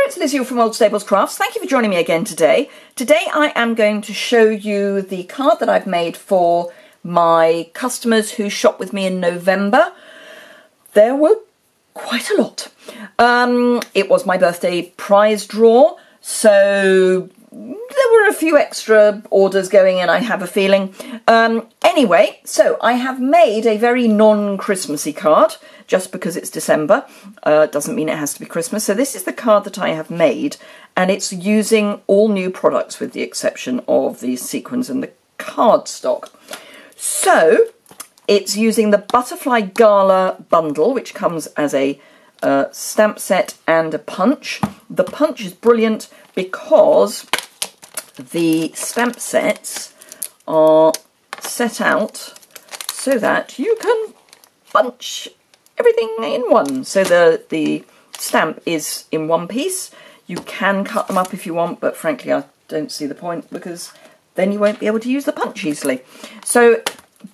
it's Liz Yuille from Old Stables Crafts. Thank you for joining me again today. Today I am going to show you the card that I've made for my customers who shop with me in November. There were quite a lot. It was my birthday prize draw, so there were a few extra orders going in, I have a feeling. Anyway, so I have made a very non-Christmassy card, just because it's December. Doesn't mean it has to be Christmas. So this is the card that I have made, and it's using all new products with the exception of the sequins and the cardstock. So it's using the Butterfly Gala bundle, which comes as a stamp set and a punch. The punch is brilliant because the stamp sets are set out so that you can punch everything in one. So the stamp is in one piece. You can cut them up if you want, but frankly I don't see the point because then you won't be able to use the punch easily. So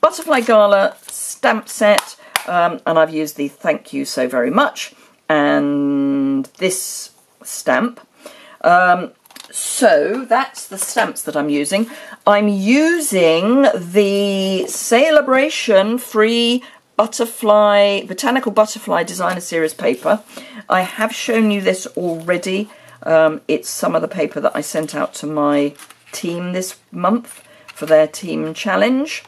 Butterfly Gala stamp set, and I've used the thank you so very much and this stamp. So that's the stamps that I'm using. I'm using the Celebration Free Botanical Butterfly Designer Series paper. I have shown you this already. It's some of the paper that I sent out to my team this month for their team challenge.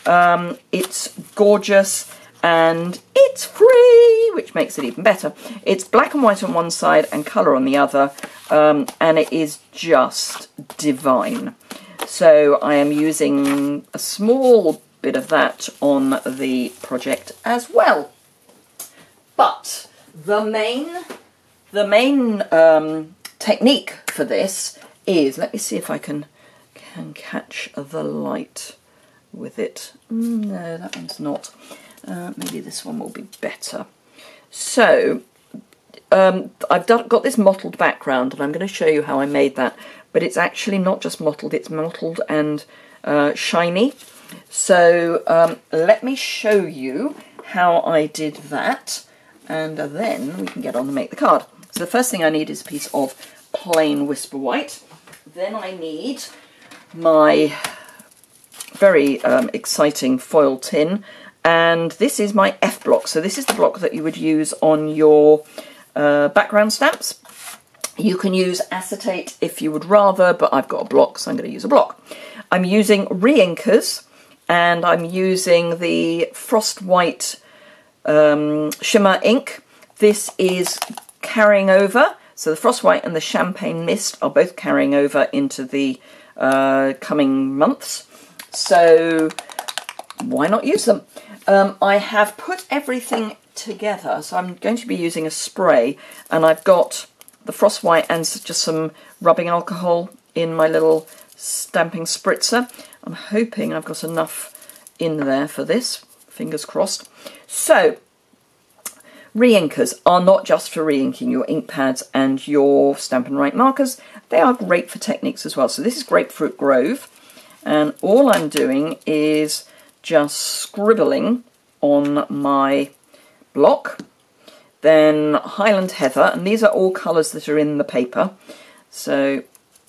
It's gorgeous and it's free, which makes it even better. It's black and white on one side and colour on the other, and it is just divine. So I am using a small bit of that on the project as well. But the main technique for this is, let me see if I can catch the light with it. No, that one's not. Maybe this one will be better. So I've got this mottled background, and I'm going to show you how I made that. But it's actually not just mottled; it's mottled and shiny. So let me show you how I did that, and then we can get on and make the card. So the first thing I need is a piece of plain Whisper White. Then I need my very exciting foil tin, and this is my F block. So this is the block that you would use on your background stamps. You can use acetate if you would rather, but I've got a block, so I'm going to use a block. I'm using re-inkers, and I'm using the Frost White shimmer ink. This is carrying over, so the Frost White and the Champagne Mist are both carrying over into the coming months, so why not use them? I have put everything together, so I'm going to be using a spray, and I've got the Frost White and just some rubbing alcohol in my little stamping spritzer. I'm hoping I've got enough in there for this, fingers crossed. So re-inkers are not just for re-inking your ink pads and your Stampin' Write markers, they are great for techniques as well. So this is Grapefruit Grove, and all I'm doing is just scribbling on my block. Then Highland Heather, and these are all colours that are in the paper, so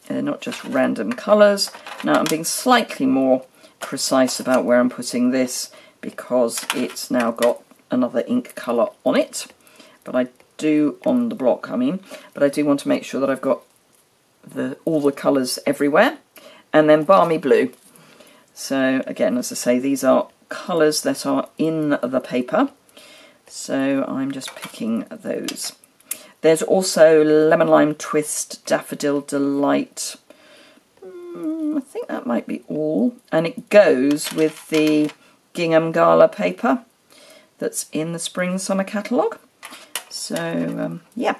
they're not just random colours. Now I'm being slightly more precise about where I'm putting this because it's now got another ink colour on it, but I do, on the block I mean, but I do want to make sure that I've got all the colours everywhere. And then Balmy Blue. So again, as I say, these are colours that are in the paper, so I'm just picking those. There's also Lemon Lime Twist, Daffodil Delight. I think that might be all, and it goes with the Gingham Gala paper that's in the Spring Summer catalogue. So yeah,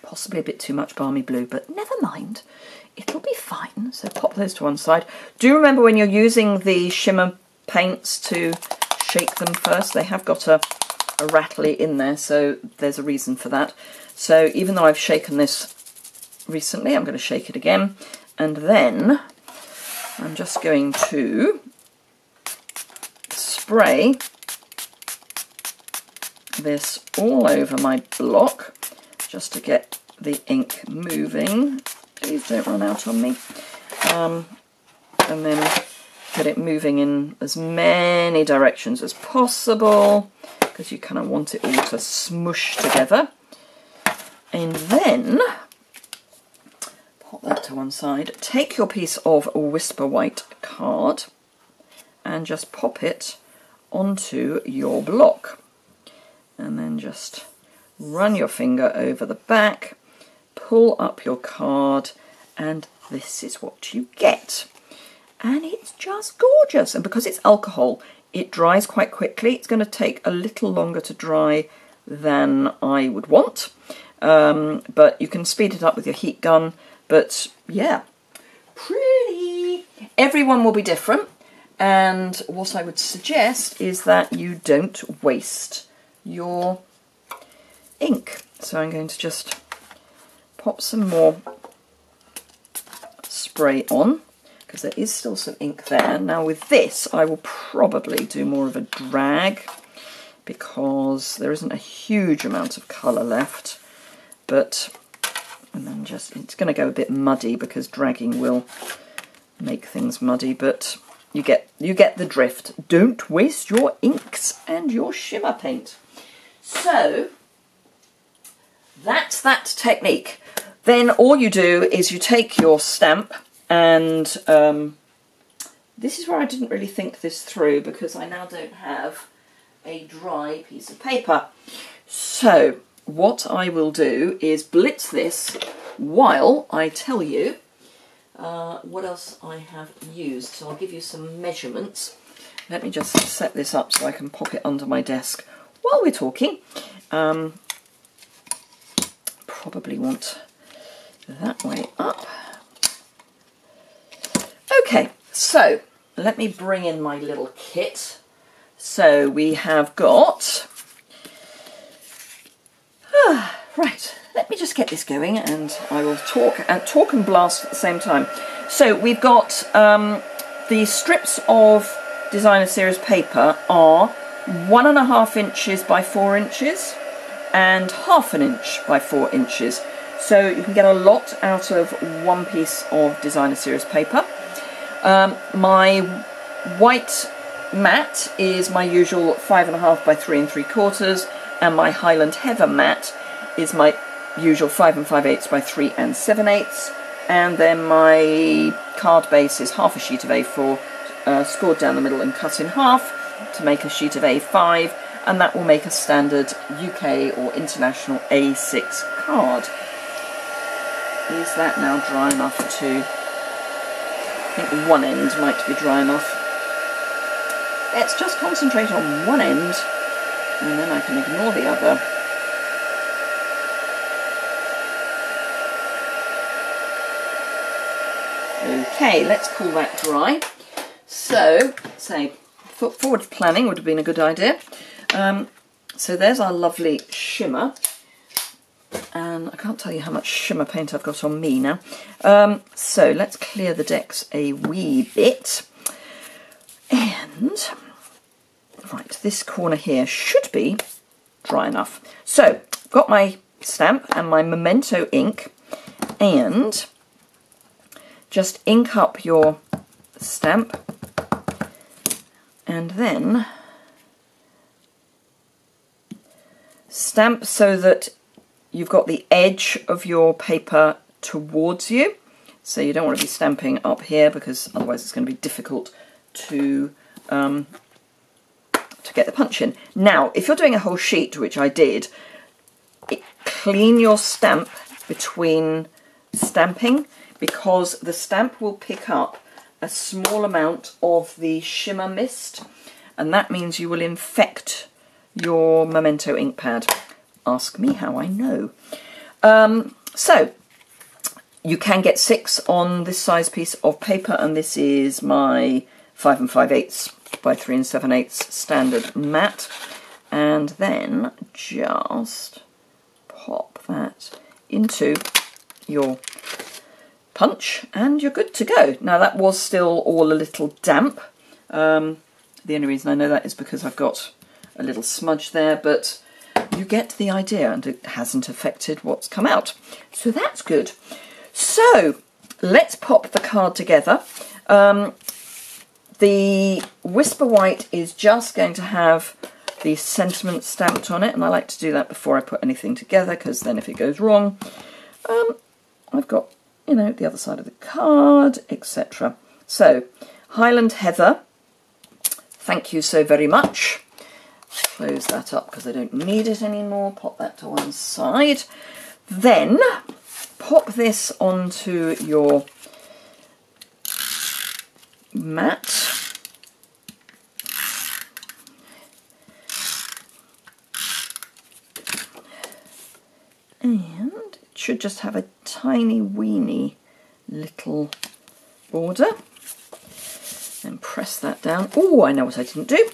possibly a bit too much Balmy Blue, but never mind, it'll be fine. So pop those to one side. Do remember when you're using the shimmer paints to shake them first. They have got a rattly in there, so there's a reason for that. So even though I've shaken this recently, I'm going to shake it again, and then I'm just going to spray this all over my block just to get the ink moving. Please don't run out on me. And then get it moving in as many directions as possible, because you kind of want it all to smush together. And then pop that to one side. Take your piece of Whisper White card and just pop it onto your block. And then just run your finger over the back, pull up your card, and this is what you get. And it's just gorgeous. And because it's alcohol, it dries quite quickly. It's going to take a little longer to dry than I would want. But you can speed it up with your heat gun. But yeah, pretty. Everyone will be different. And what I would suggest is that you don't waste your ink. So I'm going to just pop some more spray on, because there is still some ink there. Now with this, I will probably do more of a drag, because there isn't a huge amount of colour left. But, and then just, it's going to go a bit muddy, because dragging will make things muddy, but you get the drift. Don't waste your inks and your shimmer paint. So, that's that technique. Then all you do is you take your stamp, and this is where I didn't really think this through, because I now don't have a dry piece of paper. So what I will do is blitz this while I tell you what else I have used. So I'll give you some measurements. Let me just set this up so I can pop it under my desk while we're talking. Probably want that way up. Okay, so let me bring in my little kit. So we have got, right, let me just get this going, and I will talk and blast at the same time. So we've got the strips of designer series paper are 1.5 inches by 4 inches and 1/2 inch by 4 inches. So you can get a lot out of one piece of designer series paper. My white mat is my usual 5.5 by 3 3/4, and my Highland Heather mat is my usual 5 5/8 by 3 7/8, and then my card base is half a sheet of A4 scored down the middle and cut in half to make a sheet of A5, and that will make a standard UK or international A6 card. Is that now dry enough to... I think one end might be dry enough. Let's just concentrate on one end, and then I can ignore the other. Okay, let's call that dry. So, say, forward planning would have been a good idea. So there's our lovely shimmer. And I can't tell you how much shimmer paint I've got on me now. So let's clear the decks a wee bit. And, right, this corner here should be dry enough. So, got my stamp and my Memento ink, and just ink up your stamp, and then stamp so that you've got the edge of your paper towards you. So you don't want to be stamping up here, because otherwise it's going to be difficult to get the punch in. Now, if you're doing a whole sheet, which I did, clean your stamp between stamping, because the stamp will pick up a small amount of the shimmer mist, and that means you will infect your Memento ink pad. Ask me how I know. So you can get 6 on this size piece of paper, and this is my 5 5/8 by 3 7/8 standard mat, and then just pop that into your punch and you're good to go. Now that was still all a little damp. The only reason I know that is because I've got a little smudge there, but you get the idea, and it hasn't affected what's come out. So that's good. So let's pop the card together. The Whisper White is just going to have the sentiment stamped on it, and I like to do that before I put anything together, because then if it goes wrong, I've got, you know, the other side of the card, etc. So, Highland Heather, thank you so very much. Close that up because I don't need it anymore. Pop that to one side. Then, pop this onto your mat. And it should just have a tiny weeny little border. And press that down. Oh, I know what I didn't do.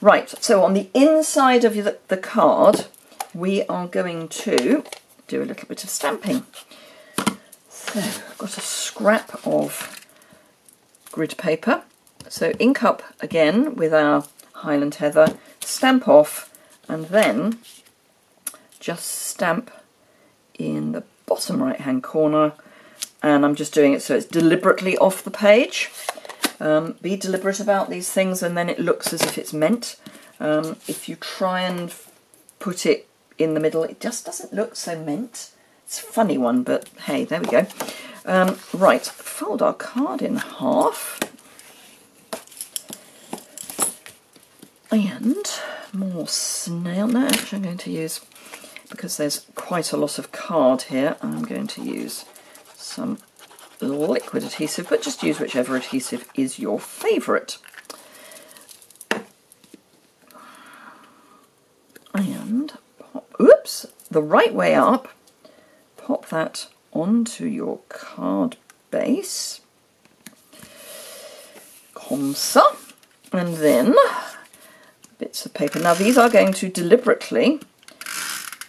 Right, so on the inside of the card, we are going to do a little bit of stamping. So I've got a scrap of grid paper. So ink up again with our Highland Heather, stamp off, and then just stamp in the bottom right hand corner, and I'm just doing it so it's deliberately off the page. Be deliberate about these things, and then it looks as if it's meant. If you try and put it in the middle, it just doesn't look so meant. It's a funny one, but hey, there we go. Right, fold our card in half, and more snail. No, actually I'm going to use, because there's quite a lot of card here, I'm going to use some liquid adhesive, but just use whichever adhesive is your favourite. And pop, oops, the right way up, pop that onto your card base, comme ça, and then bits of paper. Now these are going to deliberately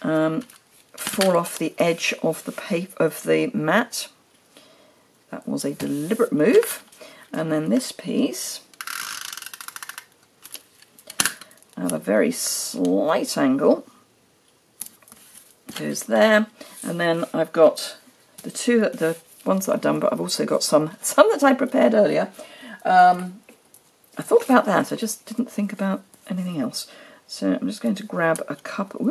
fall off the edge of the paper of the mat. That was a deliberate move. And then this piece at a very slight angle goes there, and then I've got the ones that I've done, but I've also got some that I prepared earlier. I thought about that, I just didn't think about anything else. So I'm just going to grab a couple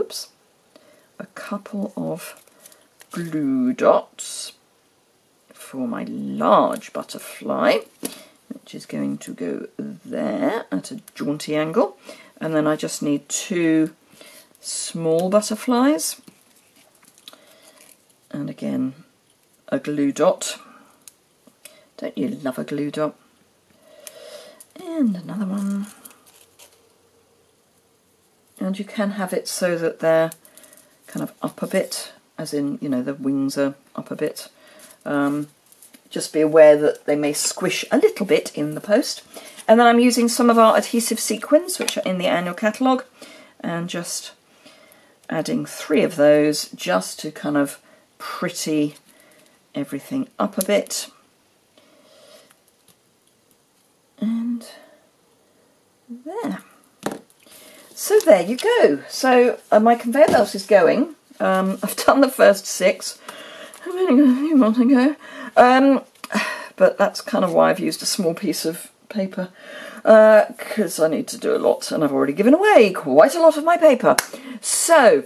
of glue dots for my large butterfly, which is going to go there at a jaunty angle, and then I just need 2 small butterflies, and again a glue dot. Don't you love a glue dot? And another one, and you can have it so that they're kind of up a bit, as in, you know, the wings are up a bit. Just be aware that they may squish a little bit in the post. And then I'm using some of our adhesive sequins, which are in the annual catalogue, and just adding 3 of those just to kind of pretty everything up a bit. And there. So there you go. So my conveyor belt is going. I've done the first 6. I've only got a few more to go. But that's kind of why I've used a small piece of paper, because I need to do a lot, and I've already given away quite a lot of my paper. So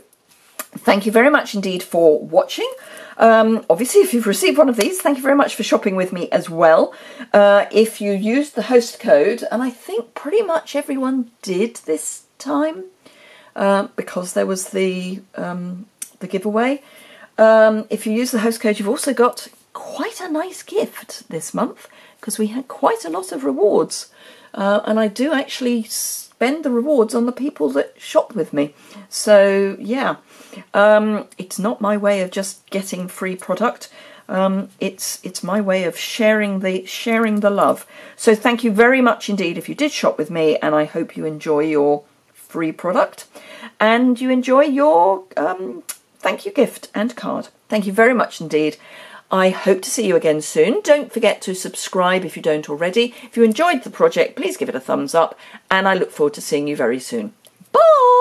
thank you very much indeed for watching. Obviously, if you've received one of these, thank you very much for shopping with me as well. If you used the host code, and I think pretty much everyone did this time, because there was the giveaway. If you use the host code, you've also got quite a nice gift this month, because we had quite a lot of rewards, and I do actually spend the rewards on the people that shop with me. So yeah, it's not my way of just getting free product. It's my way of sharing the love. So thank you very much indeed if you did shop with me, and I hope you enjoy your free product and you enjoy your thank you gift and card. Thank you very much indeed. I hope to see you again soon. Don't forget to subscribe if you don't already. If you enjoyed the project, please give it a thumbs up, and I look forward to seeing you very soon. Bye!